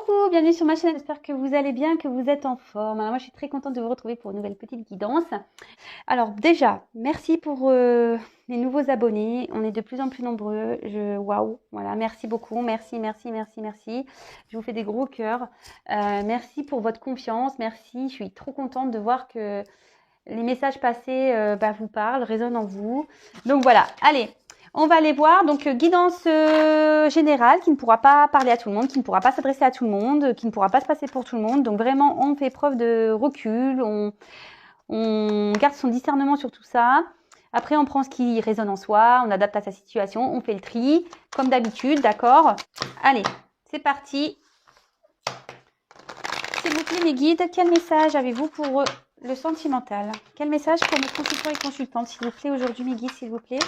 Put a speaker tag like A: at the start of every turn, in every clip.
A: Coucou, bienvenue sur ma chaîne, j'espère que vous allez bien, que vous êtes en forme. Alors moi je suis très contente de vous retrouver pour une nouvelle petite guidance. Alors déjà, merci pour les nouveaux abonnés, on est de plus en plus nombreux, waouh, voilà, merci beaucoup, merci. Je vous fais des gros cœurs, merci pour votre confiance, merci, je suis trop contente de voir que les messages passés vous parlent, résonnent en vous. Donc voilà, allez. On va aller voir, donc guidance générale qui ne pourra pas parler à tout le monde, qui ne pourra pas s'adresser à tout le monde, qui ne pourra pas se passer pour tout le monde. Donc vraiment, on fait preuve de recul, on garde son discernement sur tout ça. Après, on prend ce qui résonne en soi, on adapte à sa situation, on fait le tri, comme d'habitude, d'accord? Allez, c'est parti. S'il vous plaît, mes guides, quel message avez-vous pour le sentimental? Quel message pour mes consultants et consultantes, s'il vous plaît, aujourd'hui, mes guides, s'il vous plaît?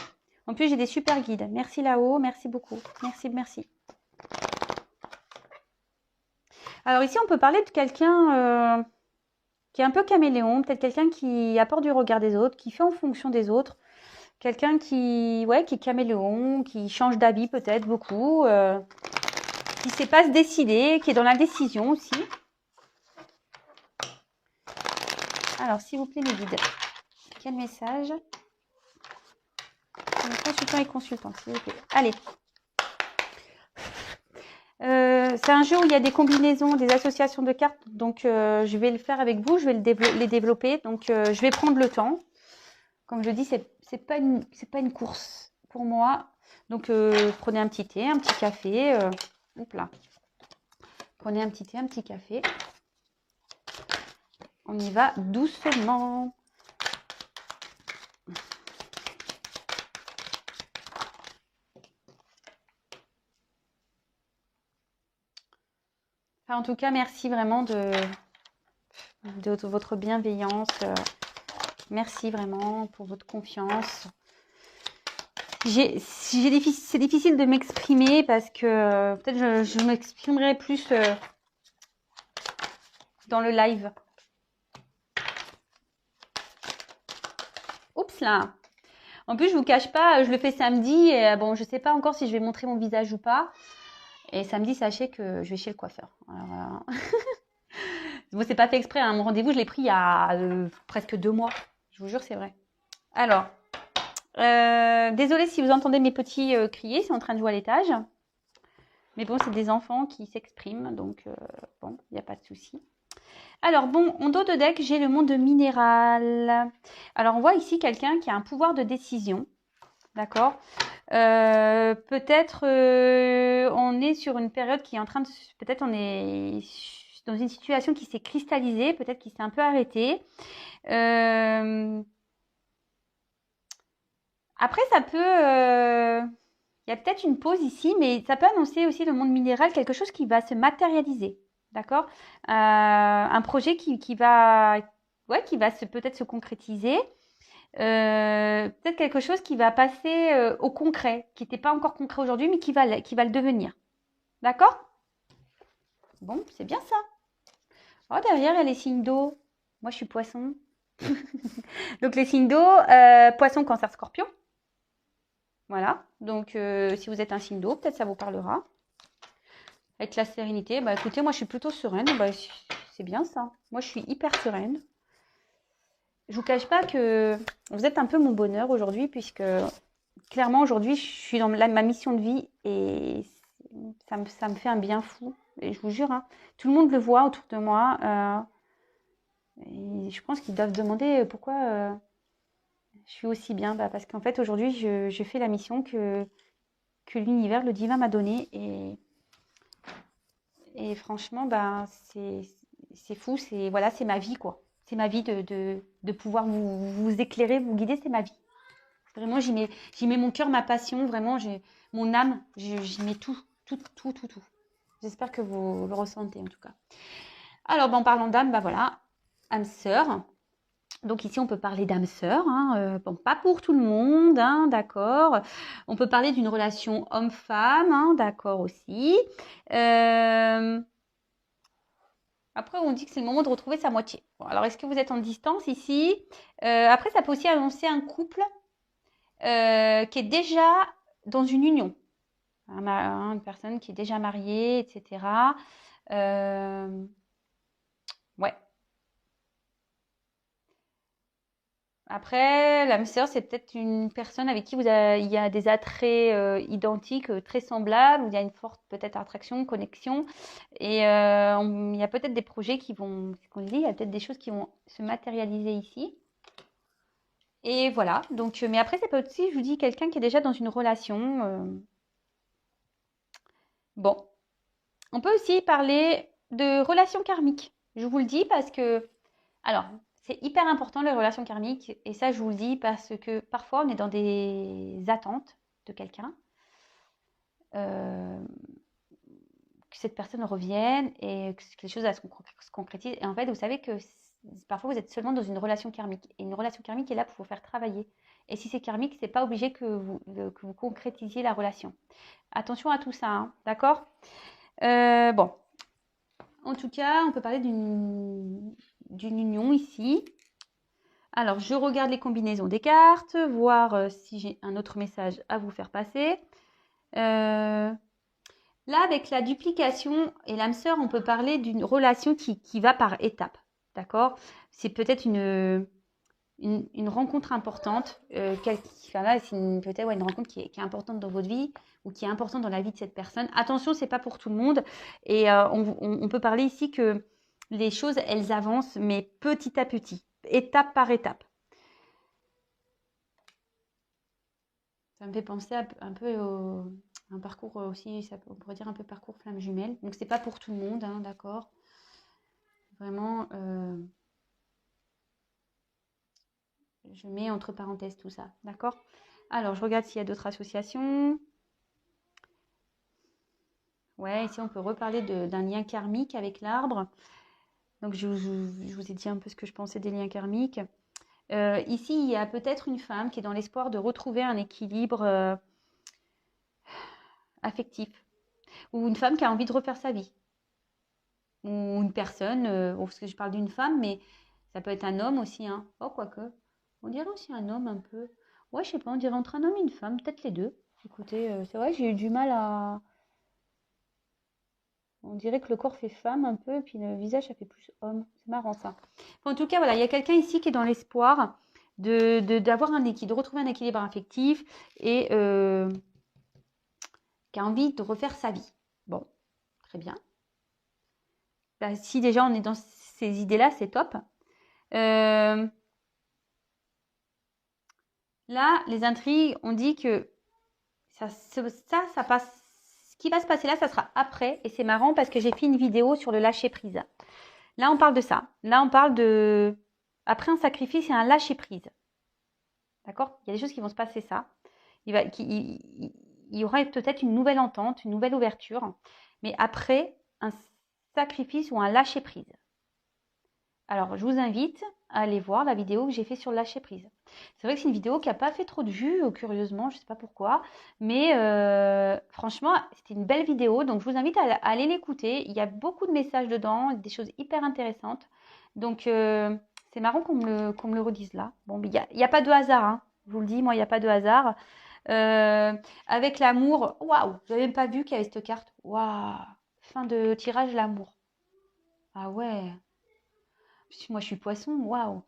A: En plus, j'ai des super guides. Merci là-haut, merci beaucoup. Merci. Alors ici, on peut parler de quelqu'un qui est un peu caméléon, peut-être quelqu'un qui apporte du regard des autres, qui fait en fonction des autres. Quelqu'un qui est caméléon, qui change d'avis peut-être beaucoup, qui ne sait pas se décider, qui est dans l'indécision aussi. Alors, s'il vous plaît, mes guides, quel message? Consultants et consultantes, s'il vous plaît. Allez. C'est un jeu où il y a des combinaisons, des associations de cartes. Donc, je vais le faire avec vous. Je vais les développer. Donc, je vais prendre le temps. Comme je dis, c'est pas une course pour moi. Donc, prenez un petit thé, un petit café. Hop là. Prenez un petit thé, un petit café. On y va doucement. Enfin, en tout cas, merci vraiment de votre bienveillance. Merci vraiment pour votre confiance. C'est difficile de m'exprimer parce que peut-être je m'exprimerai plus dans le live. Oups là. En plus, je vous cache pas, je le fais samedi et bon, je sais pas encore si je vais montrer mon visage ou pas. Et samedi, sachez que je vais chez le coiffeur. Alors, bon, c'est pas fait exprès, hein. Mon rendez-vous, je l'ai pris il y a presque 2 mois. Je vous jure, c'est vrai. Alors, désolée si vous entendez mes petits crier, c'est en train de jouer à l'étage. Mais bon, c'est des enfants qui s'expriment, donc bon, il n'y a pas de souci. Alors bon, en dos de deck, j'ai le monde minéral. Alors on voit ici quelqu'un qui a un pouvoir de décision, d'accord? Peut-être on est sur une période qui est en train de... Peut-être on est dans une situation qui s'est cristallisée, peut-être qui s'est un peu arrêtée. Après, ça peut... Il y a peut-être une pause ici, mais ça peut annoncer aussi le monde minéral, quelque chose qui va se matérialiser. D'accord? Un projet qui va peut-être se concrétiser. Peut-être quelque chose qui va passer au concret, qui n'était pas encore concret aujourd'hui, mais qui va le devenir. D'accord? Bon, c'est bien ça. Oh, derrière, il y a les signes d'eau. Moi, je suis poisson. Donc, les signes d'eau, poisson, cancer, scorpion. Voilà. Donc, si vous êtes un signe d'eau, peut-être ça vous parlera. Avec la sérénité, bah écoutez, moi je suis plutôt sereine, bah, c'est bien ça. Moi je suis hyper sereine. Je vous cache pas que vous êtes un peu mon bonheur aujourd'hui, puisque clairement aujourd'hui je suis dans ma mission de vie et ça me fait un bien fou. Et je vous jure, hein, tout le monde le voit autour de moi. Et je pense qu'ils doivent demander pourquoi je suis aussi bien. Bah, parce qu'en fait aujourd'hui je fais la mission que l'univers, le divin m'a donnée et franchement, ben, c'est fou, c'est voilà, c'est ma vie, quoi. C'est ma vie de pouvoir vous éclairer, vous guider, c'est ma vie. Vraiment, j'y mets mon cœur, ma passion, vraiment, mon âme, j'y mets tout. J'espère que vous le ressentez, en tout cas. Alors, ben, en parlant d'âme, ben voilà, âme sœur. Donc ici, on peut parler d'âme sœur, hein, bon, pas pour tout le monde, hein, d'accord. On peut parler d'une relation homme-femme, hein, d'accord aussi. Après, on dit que c'est le moment de retrouver sa moitié. Bon, alors, est-ce que vous êtes en distance ici? Après, ça peut aussi annoncer un couple qui est déjà dans une union. Une personne qui est déjà mariée, etc. Ouais. Après, l'âme sœur, c'est peut-être une personne avec qui il y a des attraits identiques, très semblables, où il y a une forte peut-être attraction, connexion. Et il y a peut-être des projets qui vont, ce qu'on dit, il y a peut-être des choses qui vont se matérialiser ici. Et voilà. Donc, mais après, ça peut aussi, je vous dis, quelqu'un qui est déjà dans une relation. Bon, on peut aussi parler de relations karmiques. Je vous le dis parce que, alors, c'est hyper important les relations karmiques. Et ça, je vous le dis parce que parfois, on est dans des attentes de quelqu'un. Que cette personne revienne et que les choses se concrétisent. Et en fait, vous savez que parfois, vous êtes seulement dans une relation karmique. Et une relation karmique est là pour vous faire travailler. Et si c'est karmique, c'est pas obligé que vous concrétisiez la relation. Attention à tout ça, hein, d'accord? Bon, en tout cas, on peut parler d'une union ici. Alors, je regarde les combinaisons des cartes, voir si j'ai un autre message à vous faire passer. Là, avec la duplication et l'âme sœur, on peut parler d'une relation qui va par étapes. D'accord? C'est peut-être une rencontre importante. Là, c'est peut-être une rencontre qui est importante dans votre vie ou qui est importante dans la vie de cette personne. Attention, c'est pas pour tout le monde. Et on peut parler ici que les choses, elles avancent, mais petit à petit, étape par étape. Ça me fait penser un peu un parcours aussi, on pourrait dire un peu parcours flamme jumelle. Donc, c'est pas pour tout le monde, hein, d'accord? Vraiment, je mets entre parenthèses tout ça, d'accord? Alors, je regarde s'il y a d'autres associations. Ouais, ici, on peut reparler d'un lien karmique avec l'arbre. Donc, je vous ai dit un peu ce que je pensais des liens karmiques. Ici, il y a peut-être une femme qui est dans l'espoir de retrouver un équilibre affectif. Ou une femme qui a envie de refaire sa vie. Ou une personne, parce que je parle d'une femme, mais ça peut être un homme aussi, hein. Oh, quoique. On dirait aussi un homme un peu. Ouais, je sais pas, on dirait entre un homme et une femme, peut-être les deux. Écoutez, c'est vrai, j'ai eu du mal à. On dirait que le corps fait femme un peu, et puis le visage, ça fait plus homme. C'est marrant ça. Enfin, en tout cas, voilà, il y a quelqu'un ici qui est dans l'espoir d'avoir un équilibre, de retrouver un équilibre affectif et qui a envie de refaire sa vie. Bon, très bien. Bah, si déjà on est dans ces idées-là, c'est top. Là, les intrigues, on dit que ça passe. Ce qui va se passer là, ça sera après. Et c'est marrant parce que j'ai fait une vidéo sur le lâcher prise. Là, on parle de ça. Là, on parle de. Après un sacrifice, il y a un lâcher prise. D'accord? Il y a des choses qui vont se passer ça. Il y aura peut-être une nouvelle entente, une nouvelle ouverture. Mais après, un sacrifice ou un lâcher prise. Alors, je vous invite à aller voir la vidéo que j'ai fait sur le lâcher prise. C'est vrai que c'est une vidéo qui n'a pas fait trop de vues, curieusement, je ne sais pas pourquoi. Mais franchement, c'était une belle vidéo. Donc, je vous invite à aller l'écouter. Il y a beaucoup de messages dedans, des choses hyper intéressantes. Donc, c'est marrant qu'on me le redise là. Bon, mais il n'y a pas de hasard, hein. Je vous le dis, moi, il n'y a pas de hasard. Avec l'amour, waouh, je n'avais même pas vu qu'il y avait cette carte. Waouh, fin de tirage, l'amour. Ah ouais. Moi, je suis poisson, waouh.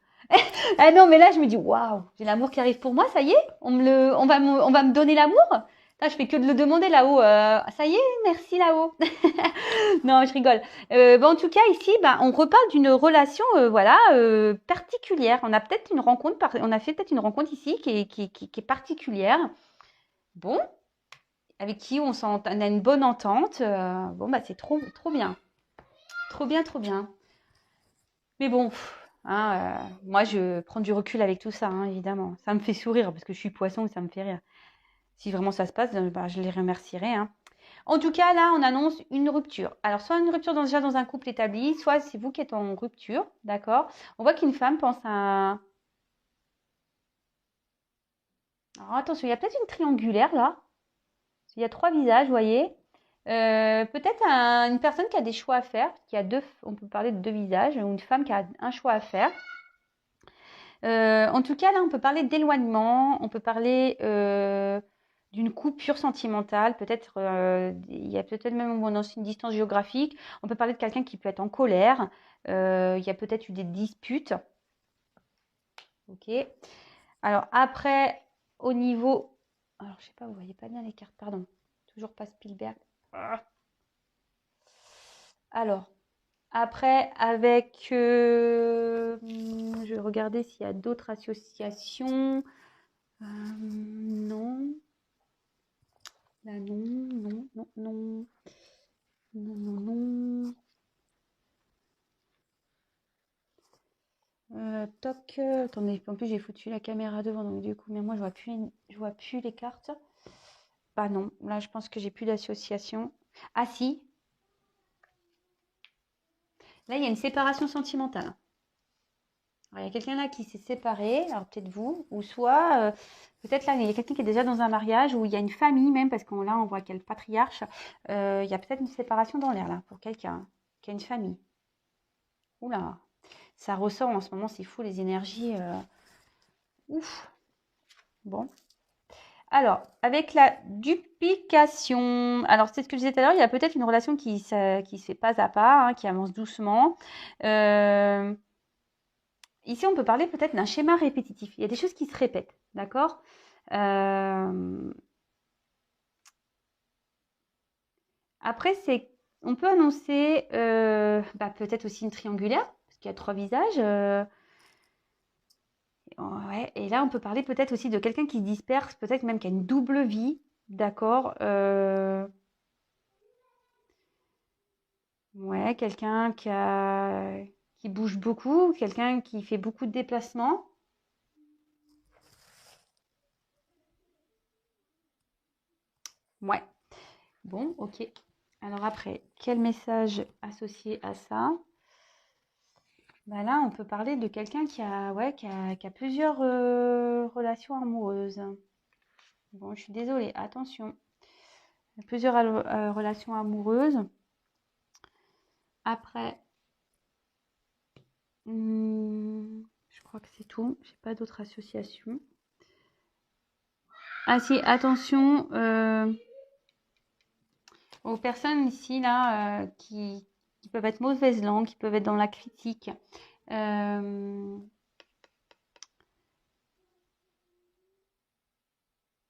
A: Ah non, mais là, je me dis, waouh, j'ai l'amour qui arrive pour moi, ça y est, on va me donner l'amour. Là, je fais que de le demander là-haut. Ça y est, merci là-haut. Non, je rigole. En tout cas, ici, on reparle d'une relation, voilà, particulière. On a peut-être une rencontre, on a fait peut-être une rencontre ici qui est particulière. Bon, avec qui on a une bonne entente. C'est trop, trop bien. Trop bien, trop bien. Mais bon, hein, moi, je prends du recul avec tout ça, hein, évidemment. Ça me fait sourire parce que je suis poisson et ça me fait rire. Si vraiment ça se passe, je les remercierai, hein. En tout cas, là, on annonce une rupture. Alors, soit une rupture déjà dans un couple établi, soit c'est vous qui êtes en rupture, d'accord? On voit qu'une femme pense à. Alors, attention, il y a peut-être une triangulaire là. Il y a 3 visages, vous voyez. Peut-être une personne qui a des choix à faire, qui a on peut parler de 2 visages, ou une femme qui a un choix à faire. En tout cas, là, on peut parler d'éloignement, on peut parler d'une coupure sentimentale. Peut-être, il y a peut-être même bon, dans une distance géographique. On peut parler de quelqu'un qui peut être en colère. Il y a peut-être eu des disputes. Ok. Alors après, au niveau... Alors, je sais pas, vous voyez pas bien les cartes, pardon. Toujours pas Spielberg. Ah. Alors, après, avec... je vais regarder s'il y a d'autres associations. Non. Là, non, non, non, non. Non, non, non. Toc. Attendez, en plus j'ai foutu la caméra devant, donc du coup, mais moi je vois plus les cartes. Bah non, là je pense que j'ai plus d'association. Ah si, là il y a une séparation sentimentale. Alors, il y a quelqu'un là qui s'est séparé, alors peut-être vous, ou soit peut-être là il y a quelqu'un qui est déjà dans un mariage, ou il y a une famille même, parce qu'on là on voit qu'il y a le patriarche. Il y a peut-être une séparation dans l'air là, pour quelqu'un qui a une famille. Oula, ça ressort en ce moment, c'est fou les énergies. Ouf, bon. Alors, avec la duplication, alors c'est ce que je disais tout à l'heure, il y a peut-être une relation qui se fait pas à pas, hein, qui avance doucement. Euh, ici, on peut parler peut-être d'un schéma répétitif. Il y a des choses qui se répètent, d'accord. Euh, après, on peut annoncer peut-être aussi une triangulaire, parce qu'il y a 3 visages. Ouais, et là, on peut parler peut-être aussi de quelqu'un qui se disperse, peut-être même qui a une double vie, d'accord. Ouais, quelqu'un qui bouge beaucoup, quelqu'un qui fait beaucoup de déplacements. Ouais, bon, ok. Alors après, quel message associé à ça? Bah là, on peut parler de quelqu'un qui a plusieurs relations amoureuses. Bon, je suis désolée, attention. Plusieurs relations amoureuses. Après, je crois que c'est tout. J'ai pas d'autres associations. Ah si, attention aux personnes ici là qui peuvent être mauvaise langue, qui peuvent être dans la critique.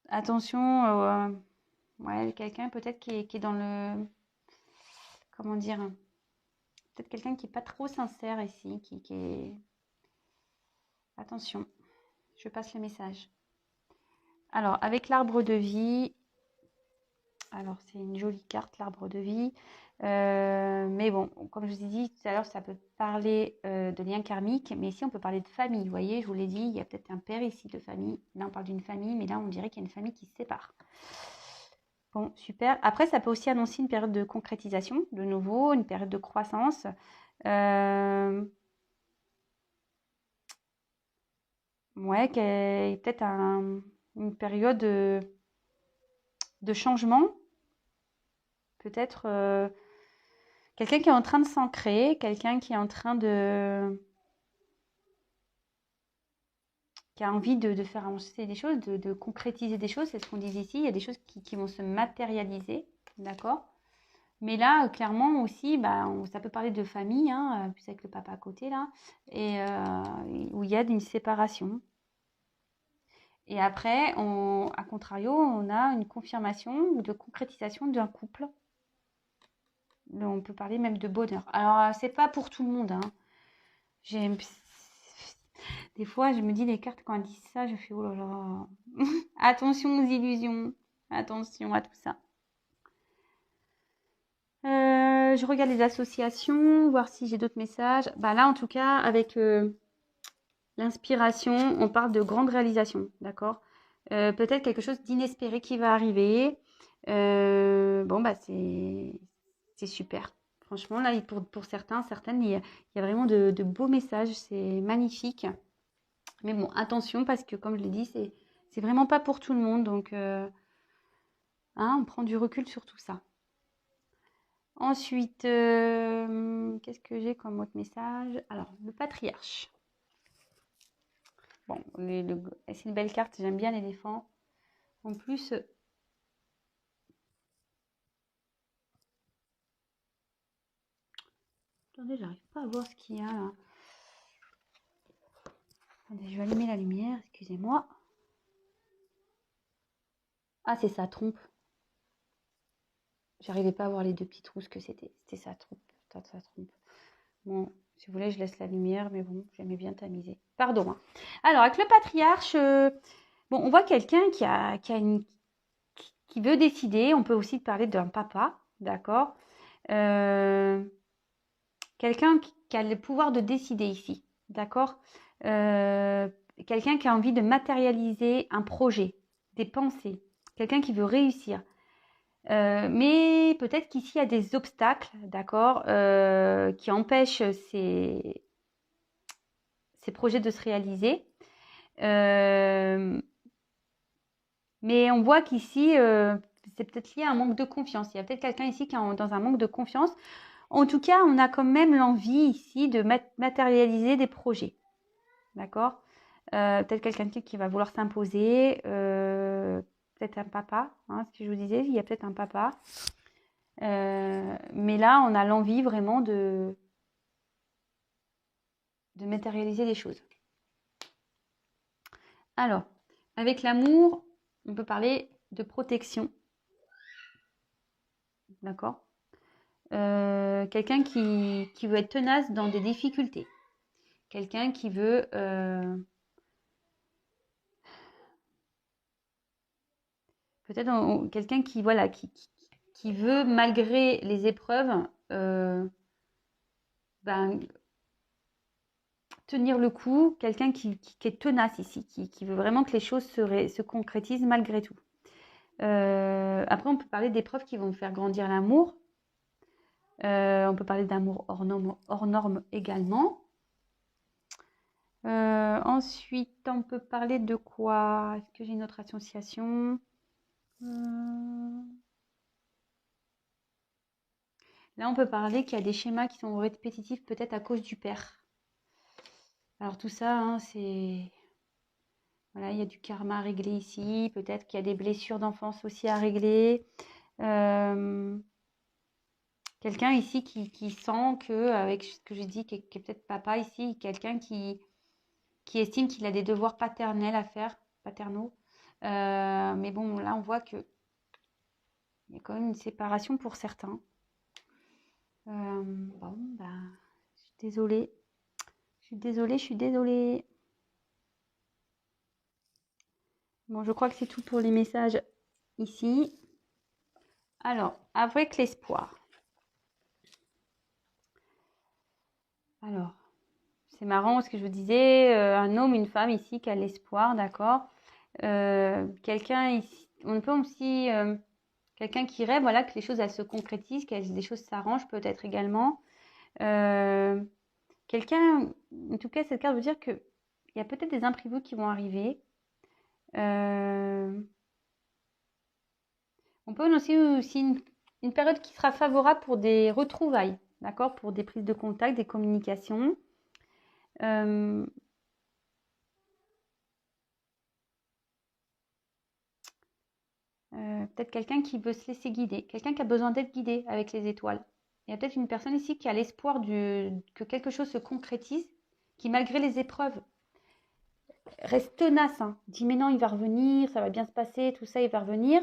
A: Attention, ouais, quelqu'un peut-être qui est dans le, comment dire, peut-être quelqu'un qui est pas trop sincère ici, qui est. Attention, je passe le message. Alors, avec l'arbre de vie, alors c'est une jolie carte, l'arbre de vie. Mais bon, comme je vous ai dit tout à l'heure, ça peut parler de liens karmiques, mais ici on peut parler de famille. Vous voyez, je vous l'ai dit, il y a peut-être un père ici de famille. Là, on parle d'une famille, mais là, on dirait qu'il y a une famille qui se sépare. Bon, super. Après, ça peut aussi annoncer une période de concrétisation, de nouveau, une période de croissance. Ouais, peut-être une période de changement. Peut-être quelqu'un qui est en train de s'ancrer, quelqu'un qui est en train qui a envie de faire avancer des choses, de concrétiser des choses. C'est ce qu'on dit ici. Il y a des choses qui vont se matérialiser, d'accord? Mais là, clairement aussi, ça peut parler de famille, hein, plus avec le papa à côté là, et où il y a une séparation. Et après, à contrario, on a une confirmation ou de concrétisation d'un couple. On peut parler même de bonheur. Alors, c'est pas pour tout le monde, hein. J'aime. Des fois, je me dis, les cartes, quand elles disent ça, je fais, oh là là. Attention aux illusions. Attention à tout ça. Je regarde les associations, voir si j'ai d'autres messages. Là, en tout cas, avec l'inspiration, on parle de grandes réalisations, d'accord? Peut-être quelque chose d'inespéré qui va arriver. C'est super. Franchement, là, pour certains, certaines, il y a vraiment de beaux messages. C'est magnifique. Mais bon, attention, parce que comme je l'ai dit, c'est vraiment pas pour tout le monde. Donc, on prend du recul sur tout ça. Ensuite, qu'est-ce que j'ai comme autre message? Alors, le patriarche. Bon, c'est une belle carte, j'aime bien l'éléphant. En plus, Attendez, j'arrive pas à voir ce qu'il y a là. Attendez, je vais allumer la lumière, excusez-moi. Ah, c'est sa trompe. J'arrivais pas à voir les deux petits trous, ce que c'était. C'était sa trompe. Sa trompe. Bon, si vous voulez, je laisse la lumière, mais bon, j'aimais bien tamiser. Pardon. Hein. Alors, avec le patriarche, bon, on voit quelqu'un qui veut décider. On peut aussi parler d'un papa, d'accord. Quelqu'un qui a le pouvoir de décider ici, d'accord. Quelqu'un qui a envie de matérialiser un projet, des pensées. Quelqu'un qui veut réussir. Mais peut-être qu'ici, il y a des obstacles, d'accord, qui empêchent ces projets de se réaliser. Mais on voit qu'ici, c'est peut-être lié à un manque de confiance. Il y a peut-être quelqu'un ici qui est dans un manque de confiance. En tout cas, on a quand même l'envie ici de matérialiser des projets. D'accord. Peut-être quelqu'un qui va vouloir s'imposer. Peut-être un papa. Hein, ce que je vous disais, il y a peut-être un papa. Mais là, on a l'envie vraiment de matérialiser les choses. Alors, avec l'amour, on peut parler de protection. D'accord. Quelqu'un qui veut être tenace dans des difficultés. Quelqu'un qui veut... peut-être quelqu'un qui, voilà, qui veut, malgré les épreuves, tenir le coup. Quelqu'un qui est tenace ici, qui veut vraiment que les choses se concrétisent malgré tout. Après, on peut parler d'épreuves qui vont faire grandir l'amour. On peut parler d'amour hors norme également. Ensuite, on peut parler de quoi? Est-ce que j'ai une autre association? Là, on peut parler qu'il y a des schémas qui sont répétitifs, peut-être à cause du père. Alors tout ça, hein, c'est... Voilà, il y a du karma à régler ici. Peut-être qu'il y a des blessures d'enfance aussi à régler. Quelqu'un ici qui sent que, avec ce que j'ai dit, qui est peut-être papa ici, quelqu'un qui estime qu'il a des devoirs paternels à faire, paternaux. Mais bon, là, on voit que il y a quand même une séparation pour certains. Bon, bah, je suis désolée. Je suis désolée. Bon, je crois que c'est tout pour les messages ici. Alors, avec l'espoir. Alors, c'est marrant parce que je vous disais, un homme, une femme ici qui a l'espoir, d'accord. Quelqu'un ici, on peut aussi, quelqu'un qui rêve, voilà, que les choses elles se concrétisent, que les choses s'arrangent peut-être également. Quelqu'un, en tout cas, cette carte veut dire qu'il y a peut-être des imprévus qui vont arriver. On peut aussi une période qui sera favorable pour des retrouvailles, d'accord, pour des prises de contact, des communications. Peut-être quelqu'un qui veut se laisser guider, quelqu'un qui a besoin d'être guidé avec les étoiles. Il y a peut-être une personne ici qui a l'espoir que quelque chose se concrétise, qui malgré les épreuves reste tenace, hein, dit mais non, il va revenir, ça va bien se passer, tout ça, il va revenir.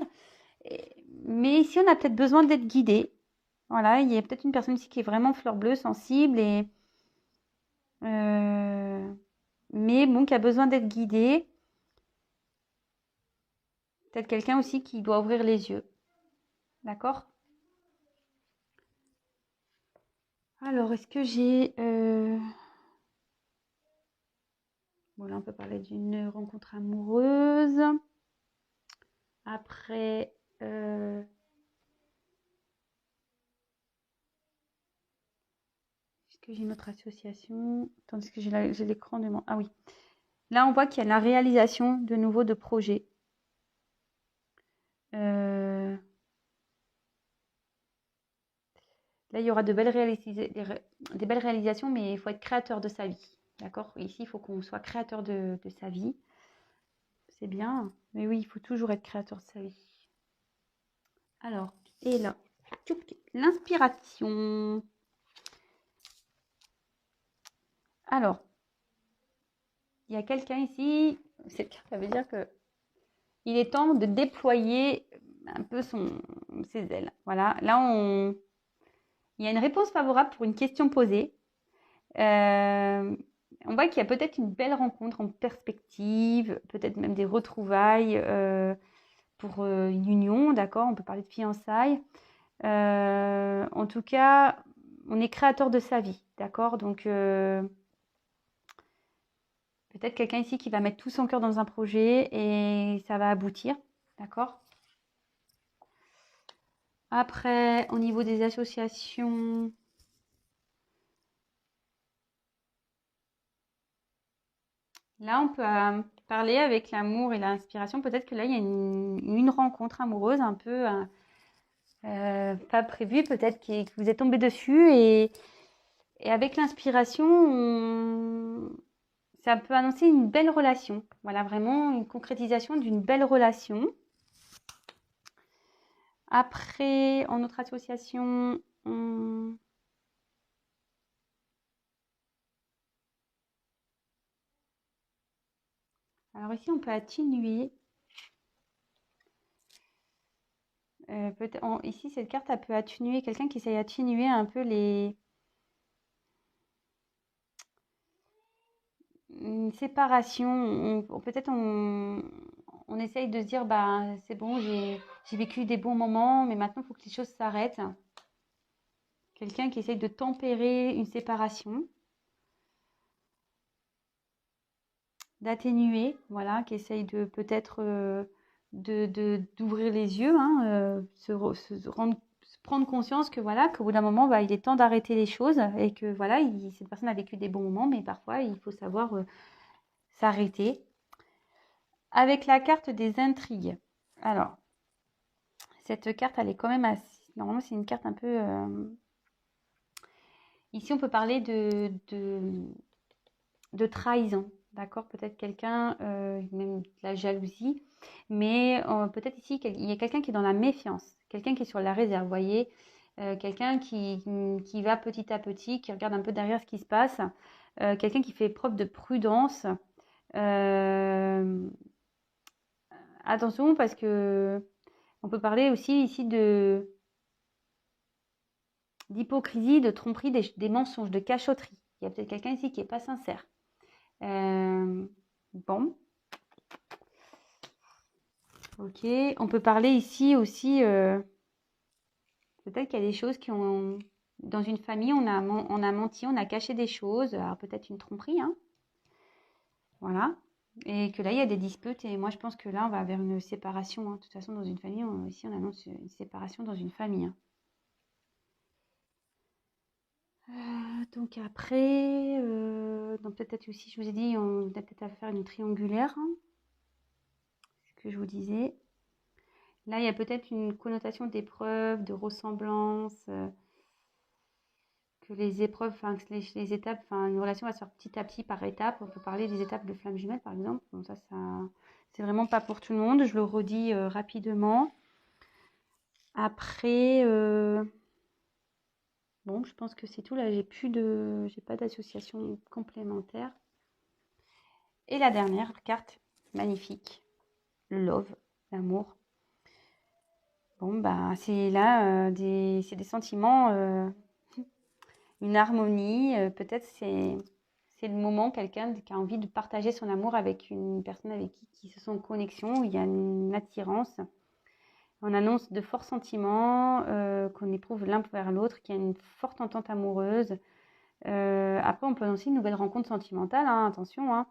A: Mais ici, on a peut-être besoin d'être guidé. Voilà, il y a peut-être une personne ici qui est vraiment fleur bleue, sensible, mais bon, qui a besoin d'être guidé. Peut-être quelqu'un aussi qui doit ouvrir les yeux. D'accord? Alors, est-ce que j'ai... Bon, là, on peut parler d'une rencontre amoureuse. Après... Est-ce que j'ai une autre association? Attendez, est-ce que j'ai l'écran de moi? Ah oui. Là, on voit qu'il y a la réalisation de nouveau de projets. Là, il y aura des belles réalisations, mais il faut être créateur de sa vie. D'accord? Ici, il faut qu'on soit créateur de sa vie. C'est bien, mais oui, il faut toujours être créateur de sa vie. Alors, et là, l'inspiration. Alors, il y a quelqu'un ici, cette carte, ça veut dire que il est temps de déployer un peu ses ailes. Voilà, là, il y a une réponse favorable pour une question posée. On voit qu'il y a peut-être une belle rencontre en perspective, peut-être même des retrouvailles pour une union, d'accord? On peut parler de fiançailles. En tout cas, on est créateur de sa vie, d'accord? Donc, peut-être quelqu'un ici qui va mettre tout son cœur dans un projet et ça va aboutir, d'accord? Après, au niveau des associations, là, on peut parler avec l'amour et l'inspiration. Peut-être que là, il y a une rencontre amoureuse un peu pas prévue, peut-être que vous êtes tombé dessus et avec l'inspiration, ça peut annoncer une belle relation. Voilà, vraiment une concrétisation d'une belle relation. Après, en autre association, alors ici, on peut atténuer. Ici, cette carte, elle peut atténuer quelqu'un qui essaye d'atténuer un peu une séparation. Peut-être on essaye de se dire, bah, c'est bon, j'ai vécu des bons moments, mais maintenant, il faut que les choses s'arrêtent. Quelqu'un qui essaye de tempérer une séparation, d'atténuer, voilà, qui essaye de peut-être d'ouvrir les yeux, hein, se prendre conscience que voilà, qu'au bout d'un moment, bah, il est temps d'arrêter les choses et que voilà, cette personne a vécu des bons moments, mais parfois il faut savoir s'arrêter. Avec la carte des intrigues. Alors, cette carte, elle est quand même assez... Normalement, c'est une carte un peu... Ici, on peut parler de trahison. D'accord? Peut-être quelqu'un, même de la jalousie. Mais peut-être ici, il y a quelqu'un qui est dans la méfiance. Quelqu'un qui est sur la réserve, vous voyez? Quelqu'un qui va petit à petit, qui regarde un peu derrière ce qui se passe. Quelqu'un qui fait preuve de prudence. Attention parce que on peut parler aussi ici d'hypocrisie, de tromperie, des mensonges, de cachotterie. Il y a peut-être quelqu'un ici qui n'est pas sincère. Bon, ok. On peut parler ici aussi, peut-être qu'il y a des choses qui ont... Dans une famille, on a menti, on a caché des choses. Alors peut-être une tromperie, hein. Voilà. Et que là, il y a des disputes. Et moi, je pense que là, on va vers une séparation, hein. De toute façon, dans une famille, ici, on annonce une séparation dans une famille, hein. Donc après, donc peut-être aussi, je vous ai dit, on a peut-être à faire une triangulaire, hein, ce que je vous disais. Là, il y a peut-être une connotation d'épreuve, de ressemblance, que les épreuves, enfin, que les étapes, enfin, une relation va se faire petit à petit par étapes. On peut parler des étapes de flamme jumelle, par exemple. Bon, ça, c'est vraiment pas pour tout le monde. Je le redis rapidement. Après, bon, je pense que c'est tout. Là, j'ai pas d'association complémentaire. Et la dernière carte, magnifique, le love, l'amour. Bon, bah, c'est là, c'est des sentiments, une harmonie. Peut-être c'est le moment, quelqu'un qui a envie de partager son amour avec une personne avec qui se sent en connexion, où il y a une attirance. On annonce de forts sentiments, qu'on éprouve l'un vers l'autre, qu'il y a une forte entente amoureuse. Après, on peut annoncer une nouvelle rencontre sentimentale, hein, attention, hein.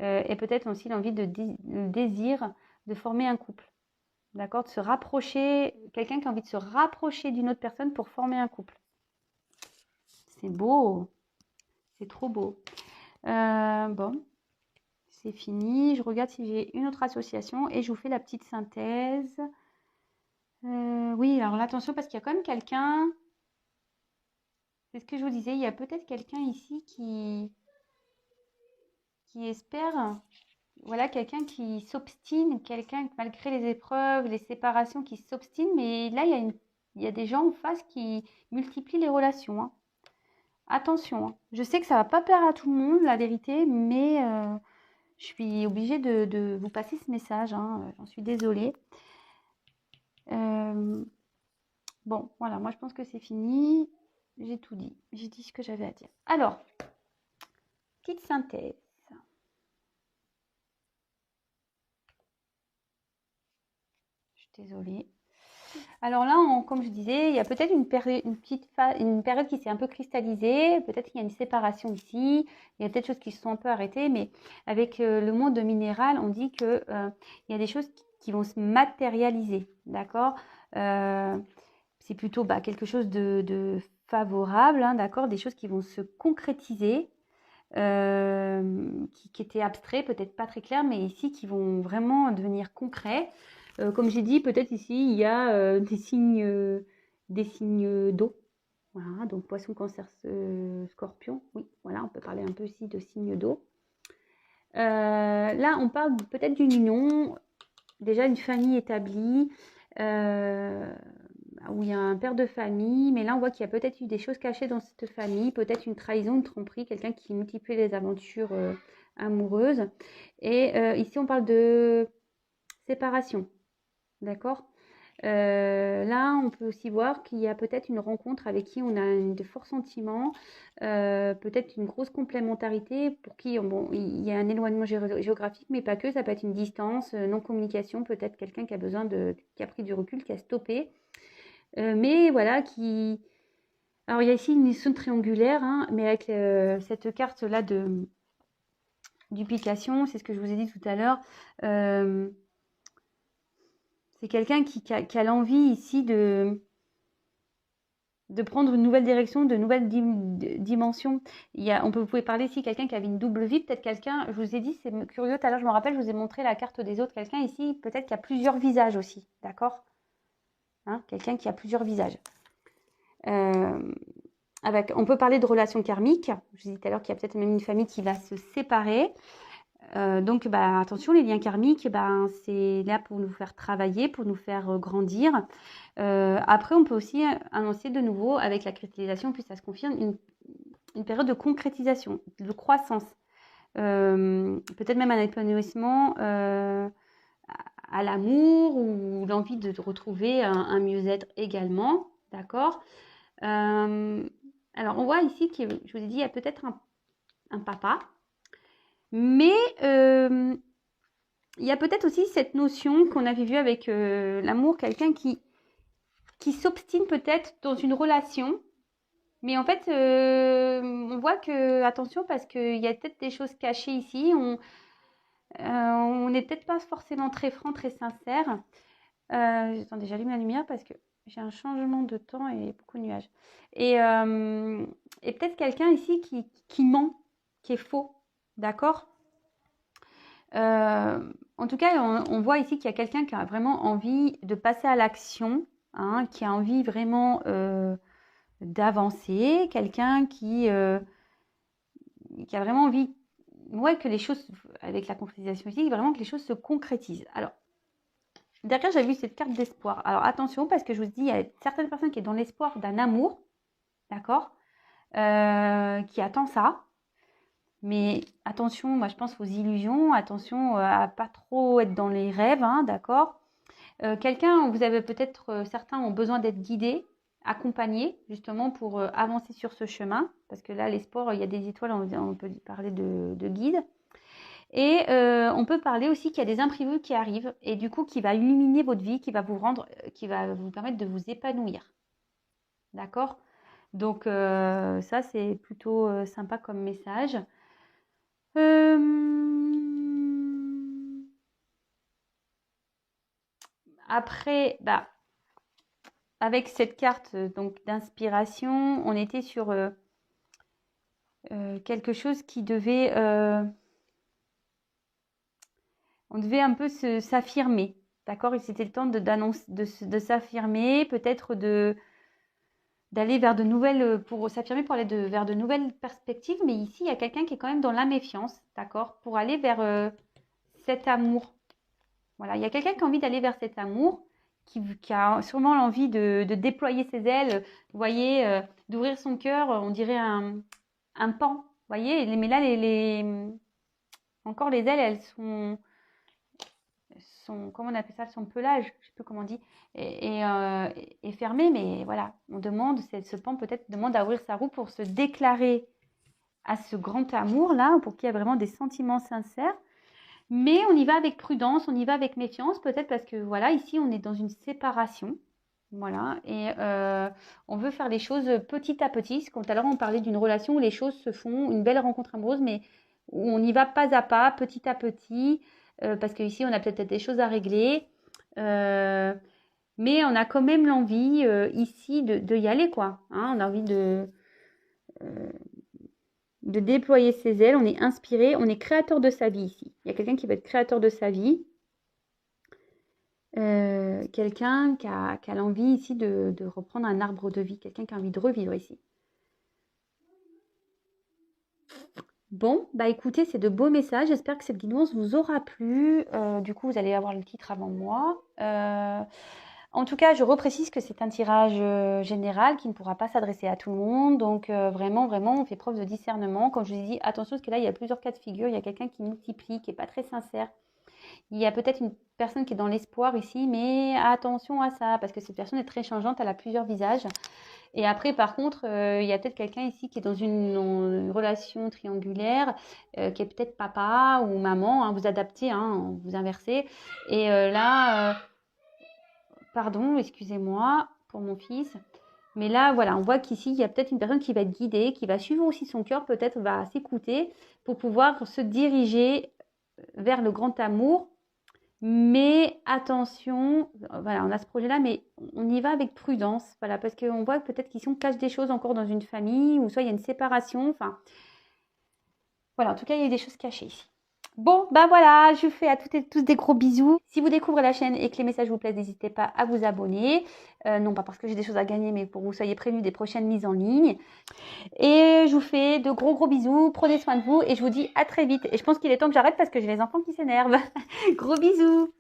A: Et peut-être aussi l'envie le désir de former un couple. D'accord? De se rapprocher, quelqu'un qui a envie de se rapprocher d'une autre personne pour former un couple. C'est beau, c'est trop beau. Bon, c'est fini. Je regarde si j'ai une autre association et je vous fais la petite synthèse. Oui, alors là, attention parce qu'il y a quand même quelqu'un, c'est ce que je vous disais, il y a peut-être quelqu'un ici qui espère, voilà, quelqu'un qui s'obstine, quelqu'un malgré les épreuves, les séparations, qui s'obstine, mais là, il y a des gens en face qui multiplient les relations, hein. Attention, hein. Je sais que ça va pas plaire à tout le monde, la vérité, mais je suis obligée de vous passer ce message, hein. J'en suis désolée. Euh, bon, voilà, moi je pense que c'est fini. J'ai tout dit. J'ai dit ce que j'avais à dire. Alors, petite synthèse. Je suis désolée. Alors là, comme je disais, il y a peut-être une période qui s'est un peu cristallisée. Peut-être qu'il y a une séparation ici. Il y a peut-être des choses qui se sont un peu arrêtées. Mais avec le monde minéral, on dit que il y a des choses qui vont se matérialiser. D'accord. C'est plutôt quelque chose de favorable. Hein, d'accord. Des choses qui vont se concrétiser. Qui étaient abstraits, peut-être pas très clairs, mais ici qui vont vraiment devenir concrets. Comme j'ai dit, peut-être ici il y a des signes d'eau. Voilà, donc poisson, cancer, scorpion. Oui, voilà, on peut parler un peu aussi de signes d'eau. Là, on parle peut-être d'une union, déjà une famille établie, où il y a un père de famille, mais là on voit qu'il y a peut-être eu des choses cachées dans cette famille, peut-être une trahison, une tromperie, quelqu'un qui multiplie les aventures amoureuses. Et ici on parle de séparation, d'accord. Là, on peut aussi voir qu'il y a peut-être une rencontre avec qui on a de forts sentiments, peut-être une grosse complémentarité pour qui bon, il y a un éloignement géographique, mais pas que, ça peut être une distance, non-communication, peut-être quelqu'un qui a qui a pris du recul, qui a stoppé, mais voilà, qui... Alors, il y a ici une zone triangulaire, hein, mais avec cette carte-là de duplication, c'est ce que je vous ai dit tout à l'heure. C'est quelqu'un qui a l'envie ici de prendre une nouvelle direction, de nouvelles dimensions. Vous pouvez parler ici quelqu'un qui avait une double vie, peut-être quelqu'un, je vous ai dit, c'est curieux, tout à l'heure je me rappelle, je vous ai montré la carte des autres, quelqu'un ici, peut-être qui a plusieurs visages aussi, d'accord, hein, quelqu'un qui a plusieurs visages. On peut parler de relations karmiques, je vous ai dit tout à l'heure qu'il y a peut-être même une famille qui va se séparer. Donc, attention, les liens karmiques, c'est là pour nous faire travailler, pour nous faire grandir. Après, on peut aussi annoncer de nouveau, avec la cristallisation, puis ça se confirme, une période de concrétisation, de croissance. Peut-être même un épanouissement à l'amour ou l'envie de retrouver un mieux-être également. D'accord. Alors, on voit ici que, je vous ai dit, il y a peut-être un papa. Mais il y a peut-être aussi cette notion qu'on avait vue avec l'amour, quelqu'un qui s'obstine peut-être dans une relation. Mais en fait, on voit que, attention, parce qu'il y a peut-être des choses cachées ici. On n'est peut-être pas forcément très franc, très sincère. Attendez, j'allume la lumière parce que j'ai un changement de temps et beaucoup de nuages. Et peut-être quelqu'un ici qui ment, qui est faux. D'accord. En tout cas, on voit ici qu'il y a quelqu'un qui a vraiment envie de passer à l'action, hein, qui a envie vraiment d'avancer, quelqu'un qui a vraiment envie, ouais, que les choses, avec la concrétisation ici, vraiment que les choses se concrétisent. Alors, derrière, j'ai vu cette carte d'espoir. Alors, attention, parce que je vous dis, il y a certaines personnes qui sont dans l'espoir d'un amour, d'accord, qui attend ça. Mais attention, moi je pense aux illusions, attention à pas trop être dans les rêves, hein, d'accord. Quelqu'un, vous avez peut-être, certains ont besoin d'être guidés, accompagnés, justement pour avancer sur ce chemin. Parce que là, l'espoir, il y a des étoiles, on peut parler de guide. Et on peut parler aussi qu'il y a des imprévus qui arrivent et du coup qui va illuminer votre vie, qui va vous permettre de vous épanouir. D'accord. Donc ça, c'est plutôt sympa comme message. Après, avec cette carte donc d'inspiration, on était sur quelque chose qui devait, on devait un peu s'affirmer, d'accord. Et c'était le temps de s'affirmer, peut-être d'aller vers de nouvelles, pour s'affirmer, pour aller vers de nouvelles perspectives. Mais ici, il y a quelqu'un qui est quand même dans la méfiance, d'accord, pour aller vers cet amour. Voilà, il y a quelqu'un qui a envie d'aller vers cet amour, qui a sûrement l'envie de déployer ses ailes, vous voyez, d'ouvrir son cœur, on dirait un pan, vous voyez, mais là, encore les ailes, elles sont, comment on appelle ça, son pelage, je sais plus comment on dit, est fermé, mais voilà, on demande, ce pan peut-être demande à ouvrir sa roue pour se déclarer à ce grand amour-là, pour qu'il y ait vraiment des sentiments sincères. Mais on y va avec prudence, on y va avec méfiance, peut-être parce que voilà, ici on est dans une séparation, voilà, et on veut faire les choses petit à petit. Comme tout à l'heure on parlait d'une relation où les choses se font, une belle rencontre amoureuse, mais où on y va pas à pas, petit à petit, parce qu'ici on a peut-être des choses à régler, mais on a quand même l'envie ici de y aller, quoi. Hein, on a envie de déployer ses ailes, on est inspiré, on est créateur de sa vie ici. Il y a quelqu'un qui va être créateur de sa vie, quelqu'un qui a l'envie ici de reprendre un arbre de vie, quelqu'un qui a envie de revivre ici. Bon, bah écoutez, c'est de beaux messages, j'espère que cette guidance vous aura plu. Du coup, vous allez avoir le titre avant moi. En tout cas, je reprécise que c'est un tirage général qui ne pourra pas s'adresser à tout le monde. Donc, vraiment, on fait preuve de discernement. Comme je vous ai dit, attention, parce que là, il y a plusieurs cas de figure. Il y a quelqu'un qui multiplie, qui n'est pas très sincère. Il y a peut-être une personne qui est dans l'espoir ici, mais attention à ça, parce que cette personne est très changeante, elle a plusieurs visages. Et après, par contre, il y a peut-être quelqu'un ici qui est dans une relation triangulaire, qui est peut-être papa ou maman. Hein, vous adaptez, hein, vous inversez. Et là... Pardon, excusez-moi pour mon fils. Mais là, voilà, on voit qu'ici, il y a peut-être une personne qui va être guidée, qui va suivre aussi son cœur, peut-être va s'écouter pour pouvoir se diriger vers le grand amour. Mais attention, voilà, on a ce projet-là, mais on y va avec prudence, voilà, parce qu'on voit peut-être qu'ici, on cache des choses encore dans une famille, ou soit il y a une séparation, enfin, voilà, en tout cas, il y a des choses cachées ici. Bon, ben voilà, je vous fais à toutes et tous des gros bisous. Si vous découvrez la chaîne et que les messages vous plaisent, n'hésitez pas à vous abonner. Non pas parce que j'ai des choses à gagner, mais pour que vous soyez prévenus des prochaines mises en ligne. Et je vous fais de gros bisous. Prenez soin de vous et je vous dis à très vite. Et je pense qu'il est temps que j'arrête parce que j'ai les enfants qui s'énervent. Gros bisous.